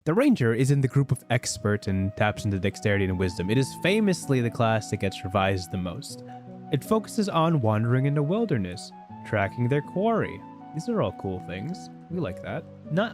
The Ranger is in the group of expert and taps into dexterity and wisdom. It is famously the class that gets revised the most. It focuses on wandering in the wilderness, tracking their quarry. These are all cool things. We like that.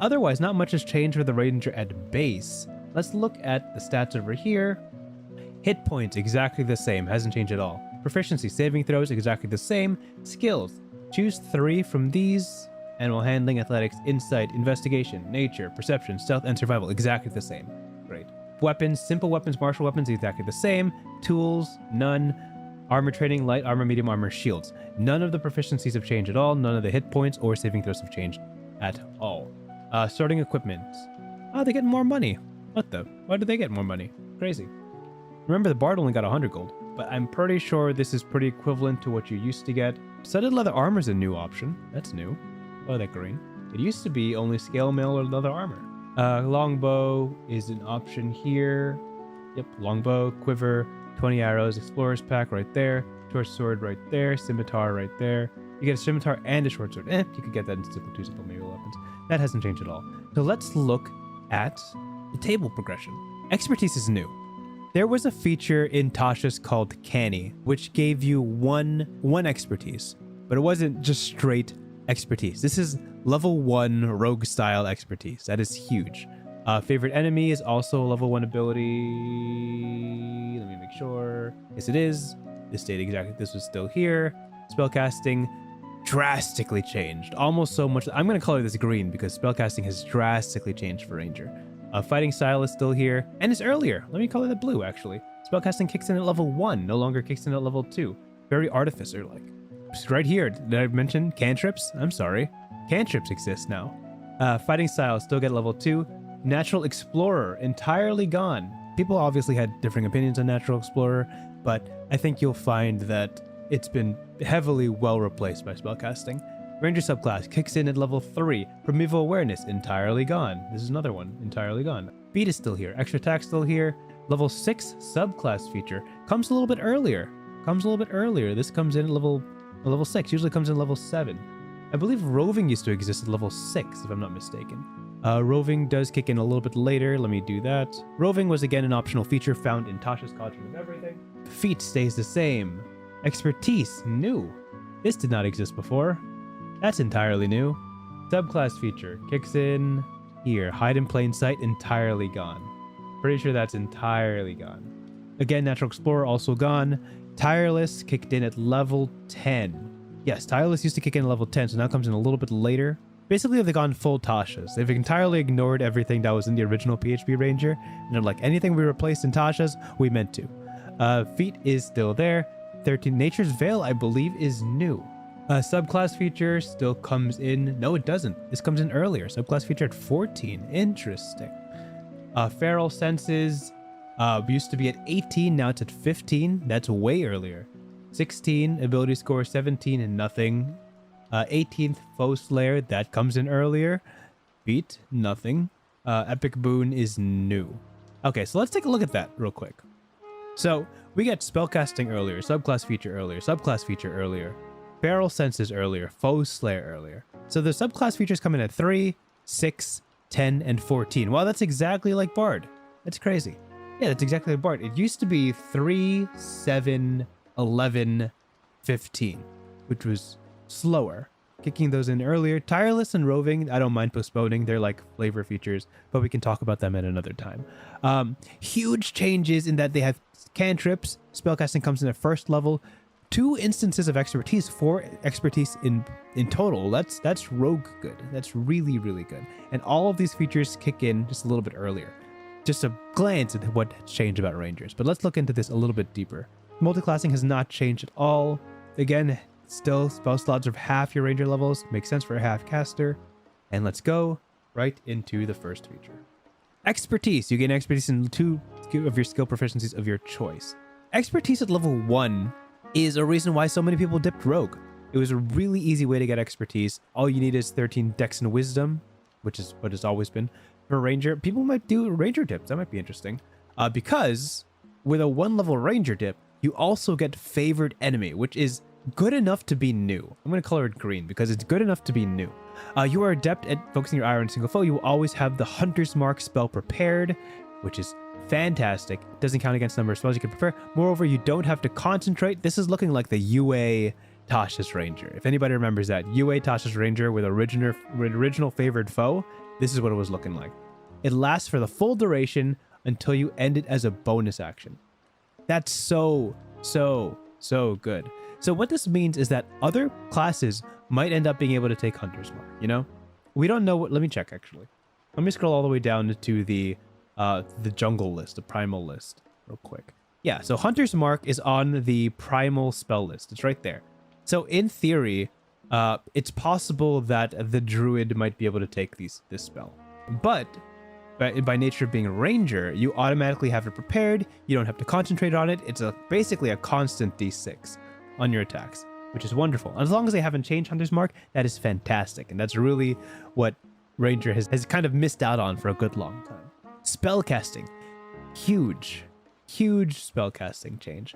Otherwise, not much has changed for the Ranger at base. Let's look at the stats over here. Hit points, exactly the same. Hasn't changed at all. Proficiency, saving throws, exactly the same. Skills, choose 3 from these. Animal handling, athletics, insight, investigation, nature, perception, stealth, and survival, exactly the same. Great. Weapons, simple weapons, martial weapons, exactly the same. Tools, none. Armor training, light armor, medium armor, shields. None of the proficiencies have changed at all. None of the hit points or saving throws have changed at all. Starting equipment. Oh, they get more money. What the? Why do they get more money? Crazy. Remember, the Bard only got 100 gold, but I'm pretty sure this is pretty equivalent to what you used to get. Studded leather armor is a new option. That's new. Oh, that green. It used to be only scale mail or leather armor. Longbow is an option here. Yep, longbow, quiver, 20 arrows, explorer's pack right there, short sword right there, scimitar right there. You get a scimitar and a short sword. You could get that in two simple medieval weapons. That hasn't changed at all. So let's look at the table progression. Expertise is new. There was a feature in Tasha's called Canny, which gave you one expertise, but it wasn't just straight expertise. This is level 1 rogue style expertise. That is huge. Favorite enemy is also a level 1 ability. Let me make sure. Yes, it is. This stayed exactly. This was still here. Spellcasting drastically changed. Almost so much. I'm going to color this green because spellcasting has drastically changed for Ranger. Fighting style is still here and it's earlier. Let me color that blue actually. Spellcasting kicks in at level 1, no longer kicks in at level 2. Very artificer-like. Right here, did I mention cantrips? I'm sorry. Cantrips exist now. Fighting style still get level 2. Natural Explorer, entirely gone. People obviously had differing opinions on Natural Explorer, but I think you'll find that it's been heavily well replaced by spellcasting. Ranger subclass kicks in at level 3. Primeval Awareness, entirely gone. This is another one, entirely gone. Beat is still here. Extra attack still here. Level 6 subclass feature comes a little bit earlier. This comes in at level 6. Usually comes in level 7. I believe roving used to exist at level 6, if I'm not mistaken. Roving does kick in a little bit later. Let me do that. Roving was again an optional feature found in Tasha's Cauldron of Everything. Feat stays the same. Expertise, new. This did not exist before. That's entirely new. Subclass feature kicks in here. Hide in plain sight, entirely gone. Pretty sure that's entirely gone. Again, Natural Explorer also gone. Tireless kicked in at level 10. Yes, Tireless used to kick in at level 10, so now comes in a little bit later. Basically, they've gone full Tasha's. They've entirely ignored everything that was in the original PHP Ranger, and they're like, anything we replaced in Tasha's, we meant to. Feat is still there. 13 Nature's Veil, I believe, is new. Subclass feature still comes in. No, it doesn't. This comes in earlier. Subclass feature at 14. Interesting. Feral Senses used to be at 18. Now it's at 15. That's way earlier. 16. Ability score 17 and nothing. 18th Foe Slayer. That comes in earlier. Beat. Nothing. Epic Boon is new. Okay, so let's take a look at that real quick. So we get spellcasting earlier. Subclass feature earlier. Subclass feature earlier. Feral Senses earlier, Foe Slayer earlier. So the subclass features come in at 3, 6, 10, and 14. Wow, that's exactly like Bard. That's crazy. Yeah, that's exactly like Bard. It used to be 3, 7, 11, 15, which was slower. Kicking those in earlier. Tireless and Roving, I don't mind postponing. They're like flavor features, but we can talk about them at another time. Huge changes in that they have cantrips. Spellcasting comes in at first level. 2 instances of expertise, 4 expertise in total. That's rogue good. That's really, really good. And all of these features kick in just a little bit earlier. Just a glance at what has changed about Rangers. But let's look into this a little bit deeper. Multiclassing has not changed at all. Again, still spell slots of half your Ranger levels. Makes sense for a half caster. And let's go right into the first feature. Expertise. You gain expertise in 2 of your skill proficiencies of your choice. Expertise at level 1 is a reason why so many people dipped rogue. It was a really easy way to get expertise. All you need is 13 dex and wisdom, which is what it's always been. For Ranger, people might do Ranger dips. That might be interesting. Because with a 1 level Ranger dip, you also get favored enemy, which is good enough to be new. I'm going to color it green because it's good enough to be new. You are adept at focusing your ire on a single foe. You will always have the Hunter's Mark spell prepared, which is fantastic. Doesn't count against the number of spells you can prepare. Moreover, you don't have to concentrate. This is looking like the UA Tasha's Ranger. If anybody remembers that, UA Tasha's Ranger with original favored foe, this is what it was looking like. It lasts for the full duration until you end it as a bonus action. That's so good. So what this means is that other classes might end up being able to take Hunter's Mark, you know? We don't know what... Let me check, actually. Let me scroll all the way down to the jungle list, the primal list, real quick. Yeah, so Hunter's Mark is on the primal spell list. It's right there. So in theory, it's possible that the druid might be able to take this spell. But by nature of being a ranger, you automatically have it prepared. You don't have to concentrate on it. It's basically a constant d6 on your attacks, which is wonderful. As long as they haven't changed Hunter's Mark, that is fantastic. And that's really what Ranger has kind of missed out on for a good long time. Spellcasting. Huge spellcasting change.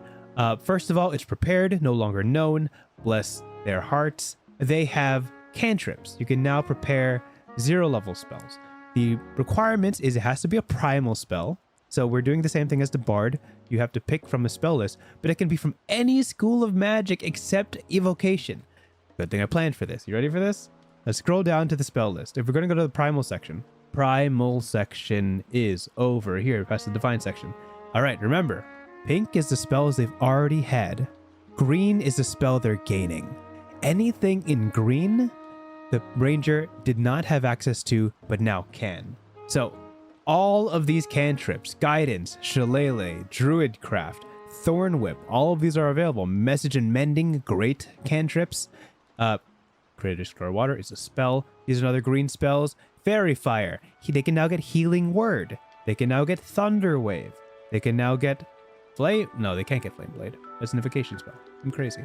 First of all, it's prepared, no longer known. Bless their hearts. They have cantrips. You can now prepare 0-level spells. The requirements is it has to be a primal spell. So we're doing the same thing as the Bard. You have to pick from a spell list, but it can be from any school of magic except evocation. Good thing I planned for this. You ready for this? Let's scroll down to the spell list. If we're going to go to the primal section is over here past the define section. All right, remember, pink is the spells they've already had. Green is the spell they're gaining. Anything in green, the ranger did not have access to, but now can. So all of these cantrips, guidance, shillelagh, druidcraft, thorn whip, all of these are available. Message and mending, great cantrips. Create Destroy Water is a spell. These are other green spells. Fairy Fire. They can now get Healing Word. They can now get Thunder Wave. They can now get Flame. No, they can't get Flame Blade. That's an evocation spell. I'm crazy.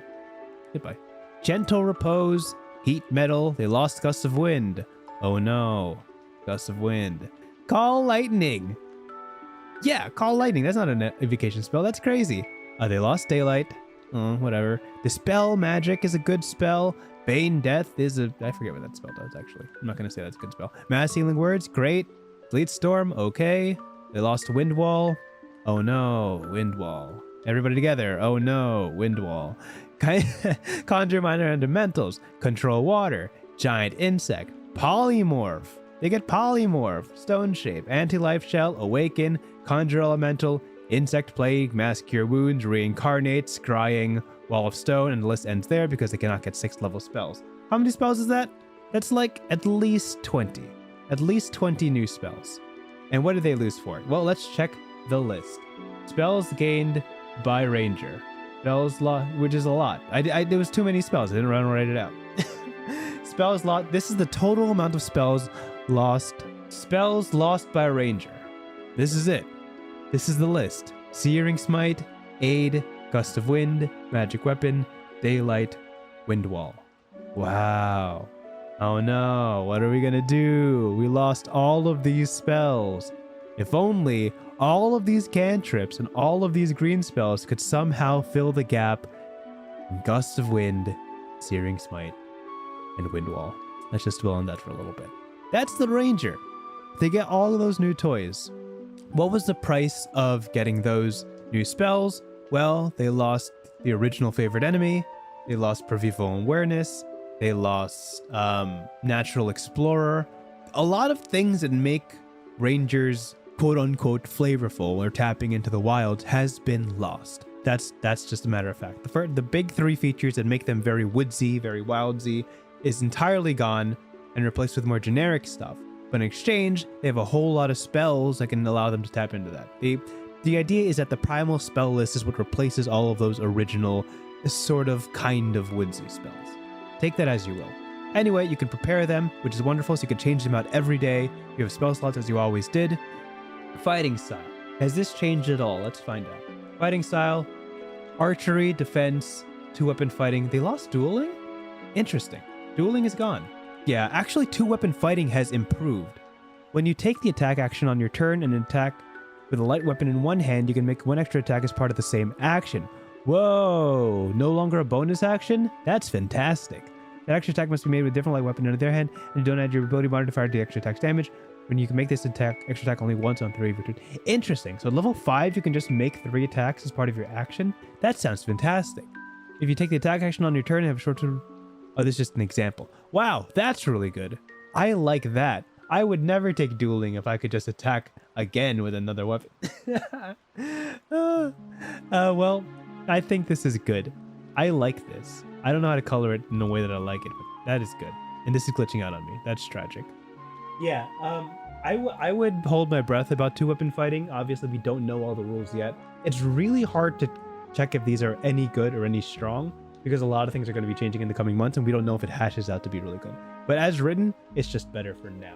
Goodbye. Gentle Repose. Heat Metal. They lost Gust of Wind. Oh no. Gust of Wind. Call Lightning. Yeah, Call Lightning. That's not an evocation spell. That's crazy. They lost Daylight. Whatever. Dispel Magic is a good spell. Bane Death is a... I forget what that spell does, actually. I'm not going to say that's a good spell. Mass Healing Words, great. Fleet Storm, okay. They lost Wind Wall. Oh no, Wind Wall. Everybody together. Oh no, Wind Wall. Conjure Minor Elementals. Control Water. Giant Insect. Polymorph. They get Polymorph. Stone Shape. Anti-Life Shell. Awaken. Conjure Elemental. Insect Plague. Mass Cure Wounds. Reincarnate. Scrying. Wall of Stone, and the list ends there because they cannot get 6th-level spells. How many spells is that? That's like at least 20. At least 20 new spells. And what did they lose for it? Well, let's check the list. Spells gained by Ranger. Spells lost, which is a lot. There was too many spells. I didn't write it out. Spells lost. This is the total amount of spells lost. Spells lost by Ranger. This is it. This is the list. Searing Smite, Aid, Gust of Wind, Magic Weapon, Daylight, Wind Wall. Wow. Oh no, what are we gonna do? We lost all of these spells. If only all of these cantrips and all of these green spells could somehow fill the gap in Gust of Wind, Searing Smite, and Wind Wall. Let's just dwell on that for a little bit. That's the Ranger. They get all of those new toys. What was the price of getting those new spells? Well, they lost the original favorite enemy, they lost Pervival Awareness, they lost Natural Explorer. A lot of things that make Rangers quote-unquote flavorful or tapping into the wilds has been lost. That's just a matter of fact. The big 3 features that make them very woodsy, very wildsy is entirely gone and replaced with more generic stuff. But in exchange, they have a whole lot of spells that can allow them to tap into that. The idea is that the primal spell list is what replaces all of those original sort of kind of woodsy spells. Take that as you will. Anyway, you can prepare them, which is wonderful, so you can change them out every day. You have spell slots as you always did. Fighting style. Has this changed at all? Let's find out. Fighting style, archery, defense, 2-weapon fighting. They lost dueling? Interesting. Dueling is gone. Yeah, actually 2-weapon fighting has improved. When you take the attack action on your turn and attack with a light weapon in one hand, you can make one extra attack as part of the same action. Whoa, no longer a bonus action? That's fantastic. That extra attack must be made with a different light weapon. On the other hand, and you don't add your ability modifier to the extra attack's damage. When you can make this extra attack only once on 3 of your turn. Interesting. So at level 5, you can just make 3 attacks as part of your action. That sounds fantastic. If you take the attack action on your turn and have a short term... Oh, this is just an example. Wow, that's really good. I like that. I would never take dueling if I could just attack again with another weapon. Well, I think this is good. I like this. I don't know how to color it in the way that I like it, but that is good. And this is glitching out on me. That's tragic. Yeah, I would hold my breath about 2-weapon fighting. Obviously, we don't know all the rules yet. It's really hard to check if these are any good or any strong, because a lot of things are going to be changing in the coming months, and we don't know if it hashes out to be really good. But as written, it's just better for now.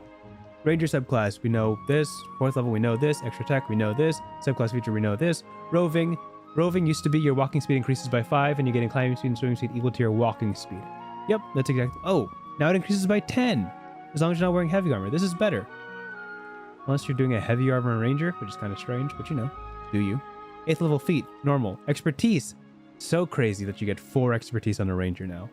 Ranger subclass, we know this. 4th level, we know this. Extra attack, we know this. Subclass feature, we know this. Roving used to be your walking speed increases by 5, and you're getting climbing speed and swimming speed equal to your walking speed. Yep, that's exactly... Oh, now it increases by 10. As long as you're not wearing heavy armor. This is better. Unless you're doing a heavy armor ranger, which is kind of strange, but you know, do you. 8th level feat, normal. Expertise. So crazy that you get 4 expertise on a ranger now.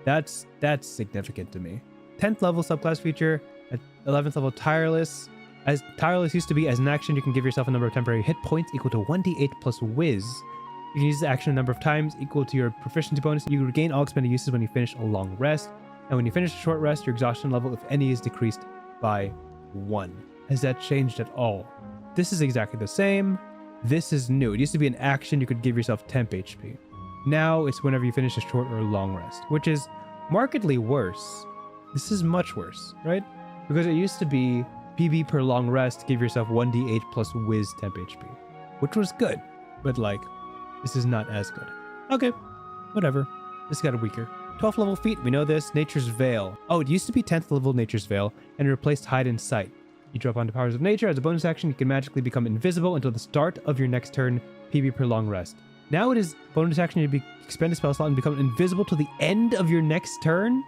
That's significant to me. 10th level subclass feature. At 11th level tireless. As tireless used to be, as an action, you can give yourself a number of temporary hit points equal to 1d8 plus whiz. You can use the action a number of times equal to your proficiency bonus. You regain all expended uses when you finish a long rest. And when you finish a short rest, your exhaustion level, if any, is decreased by 1. Has that changed at all? This is exactly the same. This is new. It used to be an action you could give yourself temp HP. Now it's whenever you finish a short or long rest, which is markedly worse. This is much worse, right? Because it used to be PB per long rest, give yourself 1d8 plus whiz temp HP, which was good, but like, this is not as good. Okay, whatever. This got weaker. 12th level feat, we know this. Nature's Veil. Oh, it used to be 10th level Nature's Veil, and it replaced Hide in Sight. You drop onto Powers of Nature. As a bonus action, you can magically become invisible until the start of your next turn, PB per long rest. Now it is bonus action to expend a spell slot and become invisible till the end of your next turn?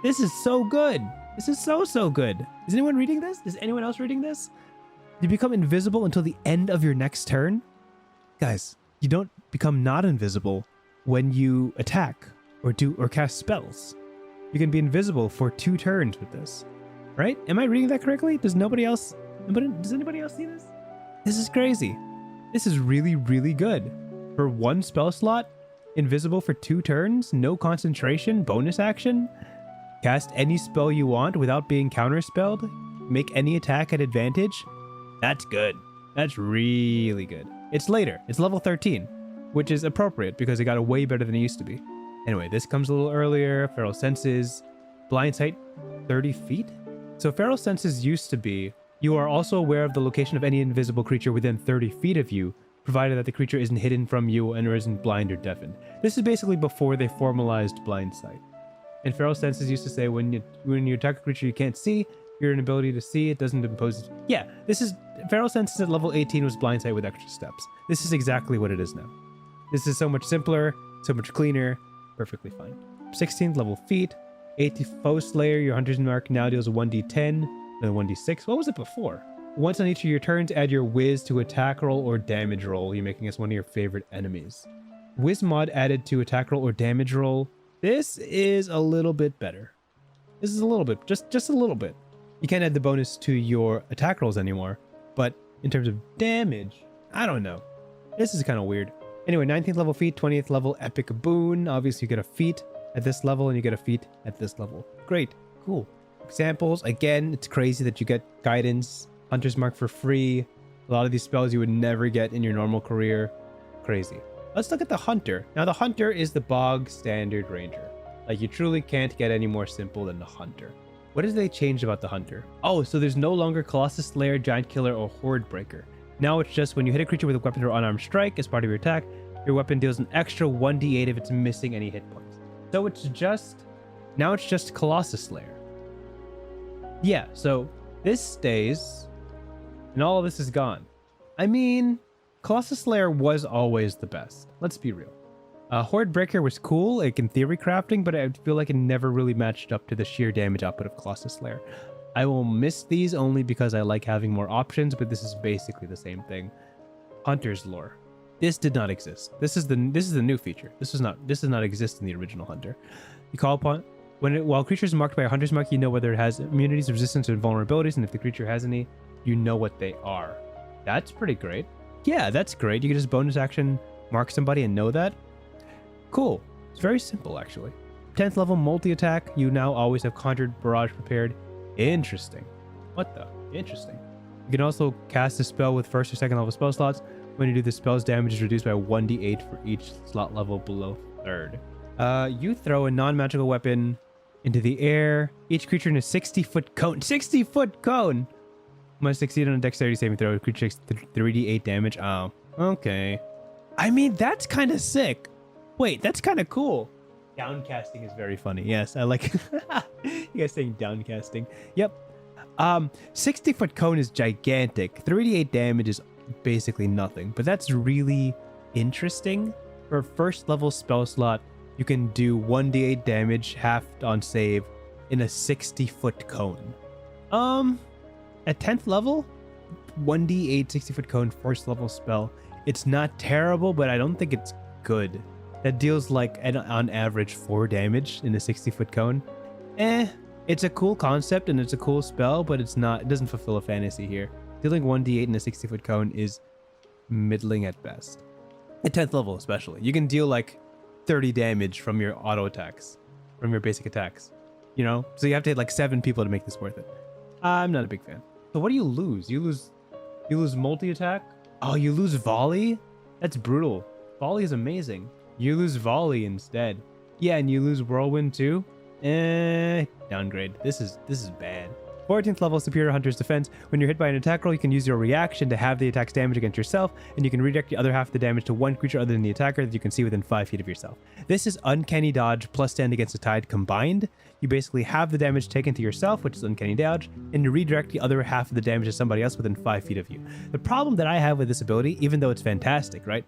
This is so good. This is so good. Is anyone reading this? Is anyone else reading this? You become invisible until the end of your next turn? Guys, you don't become not invisible when you attack or cast spells. You can be invisible for 2 turns with this. Right? Am I reading that correctly? Does anybody else see this? This is crazy. This is really, really good. For 1 spell slot, invisible for 2 turns, no concentration, bonus action, cast any spell you want without being counterspelled, make any attack at advantage. That's good. That's really good. It's later. It's level 13, which is appropriate because it got way better than it used to be. Anyway, this comes a little earlier. Feral Senses, blind sight, 30 feet? So Feral Senses used to be, you are also aware of the location of any invisible creature within 30 feet of you, provided that the creature isn't hidden from you and or isn't blind or deafened. This is basically before they formalized blind sight. And Feral Senses used to say when you attack a creature you can't see, your inability to see, it doesn't impose... Yeah, this is... Feral Senses at level 18 was blind sight with extra steps. This is exactly what it is now. This is so much simpler, so much cleaner, perfectly fine. 16th level feat, 8th foe slayer, your hunter's mark now deals 1d10, then 1d6. What was it before? Once on each of your turns, add your whiz to attack roll or damage roll. You're making us one of your favorite enemies. Whiz mod added to attack roll or damage roll. This is a little bit better. This is a little bit, just a little bit. You can't add the bonus to your attack rolls anymore, but in terms of damage, I don't know. This is kind of weird. Anyway, 19th level feat, 20th level epic boon. Obviously, you get a feat at this level and you get a feat at this level. Great, cool. Examples, again, it's crazy that you get guidance, hunter's mark for free. A lot of these spells you would never get in your normal career. Crazy. Let's look at the hunter. Now, the hunter is the bog standard ranger. Like, you truly can't get any more simple than the hunter. What did they change about the hunter? Oh, so there's no longer Colossus Slayer, Giant Killer, or Horde Breaker. Now it's just when you hit a creature with a weapon or unarmed strike as part of your attack, your weapon deals an extra 1d8 if it's missing any hit points. So it's just... Now it's just Colossus Slayer. Yeah, so this stays, and all of this is gone. I mean, Colossus Slayer was always the best. Let's be real. Horde Breaker was cool, like in theory crafting, but I feel like it never really matched up to the sheer damage output of Colossus Slayer. I will miss these only because I like having more options, but this is basically the same thing. Hunter's lore. This did not exist. This is the new feature. This does not exist in the original Hunter. You call upon while creature is marked by a hunter's mark, you know whether it has immunities, resistance, or vulnerabilities, and if the creature has any, you know what they are. That's pretty great. Yeah, that's great. You can just bonus action mark somebody and know that. Cool. It's very simple, actually. 10th level multi-attack. You now always have Conjured Barrage prepared. Interesting. What the? Interesting. You can also cast a spell with first or second level spell slots. When you do the spell's damage is reduced by 1d8 for each slot level below third. You throw a non-magical weapon into the air. Each creature in a 60-foot cone. 60-foot cone! Must succeed on a dexterity saving throw. Creature takes 3d8 damage. Oh, okay. I mean, that's kind of sick. Wait, that's kind of cool. Downcasting is very funny. Yes, I like you guys saying downcasting. Yep. 60-foot cone is gigantic. 3d8 damage is basically nothing, but that's really interesting. For first level spell slot, you can do 1d8 damage halved on save in a 60-foot cone. At 10th level, 1d8 60-foot cone first level spell. It's not terrible, but I don't think it's good. That deals like on average 4 damage in a 60-foot cone. It's a cool concept and it's a cool spell, but it doesn't fulfill a fantasy here. Dealing 1d8 in a 60-foot cone is middling at best. At 10th level especially. You can deal like 30 damage from your auto attacks, from your basic attacks. You know? So you have to hit like 7 people to make this worth it. I'm not a big fan. So what do you lose? You lose multi-attack? Oh, you lose volley? That's brutal. Volley is amazing. You lose volley instead. Yeah, and you lose whirlwind too? Downgrade. This is bad. 14th level Superior Hunter's Defense. When you're hit by an attack roll, you can use your reaction to have the attack's damage against yourself, and you can redirect the other half of the damage to one creature other than the attacker that you can see within 5 feet of yourself. This is Uncanny Dodge plus Stand Against the Tide combined. You basically have the damage taken to yourself, which is Uncanny Dodge, and you redirect the other half of the damage to somebody else within 5 feet of you. The problem that I have with this ability, even though it's fantastic, right?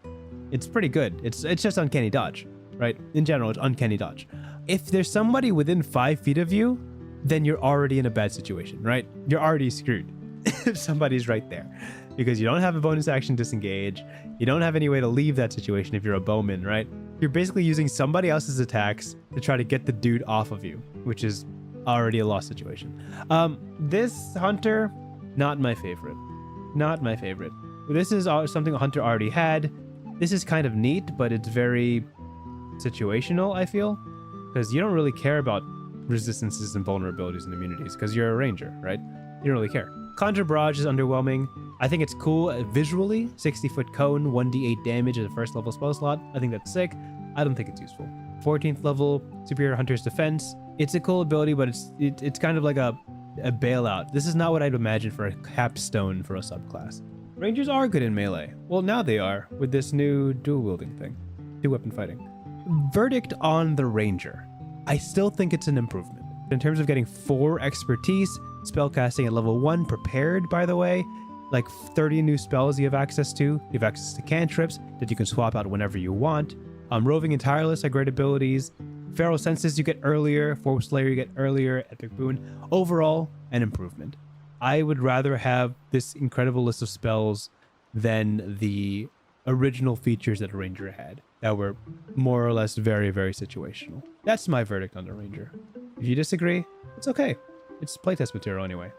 It's pretty good. It's just Uncanny Dodge, right? In general, it's Uncanny Dodge. If there's somebody within 5 feet of you, then you're already in a bad situation, right? You're already screwed if somebody's right there, because you don't have a bonus action disengage. You don't have any way to leave that situation if you're a bowman, right? You're basically using somebody else's attacks to try to get the dude off of you, which is already a lost situation. This hunter, not my favorite. Not my favorite. This is something a hunter already had. This is kind of neat, but it's very situational, I feel, because you don't really care about resistances and vulnerabilities and immunities because you're a ranger, right? You don't really care. Conjure Barrage is underwhelming. I think it's cool visually. 60-foot cone, 1d8 damage at a first level spell slot. I think that's sick. I don't think it's useful. 14th level Superior Hunter's Defense. It's a cool ability, but it's kind of like a bailout. This is not what I'd imagine for a capstone for a subclass. Rangers are good in melee. Well, now they are with this new dual wielding thing. 2-weapon fighting. Verdict on the Ranger. I still think it's an improvement. In terms of getting 4 expertise, spellcasting at level 1 prepared, by the way, like 30 new spells you have access to. You have access to cantrips that you can swap out whenever you want. Roving and Tireless are great abilities. Feral Senses you get earlier. Force Slayer you get earlier. Epic Boon. Overall, an improvement. I would rather have this incredible list of spells than the original features that a Ranger had that were more or less very, very situational. That's my verdict on the Ranger. If you disagree, it's okay. It's playtest material anyway.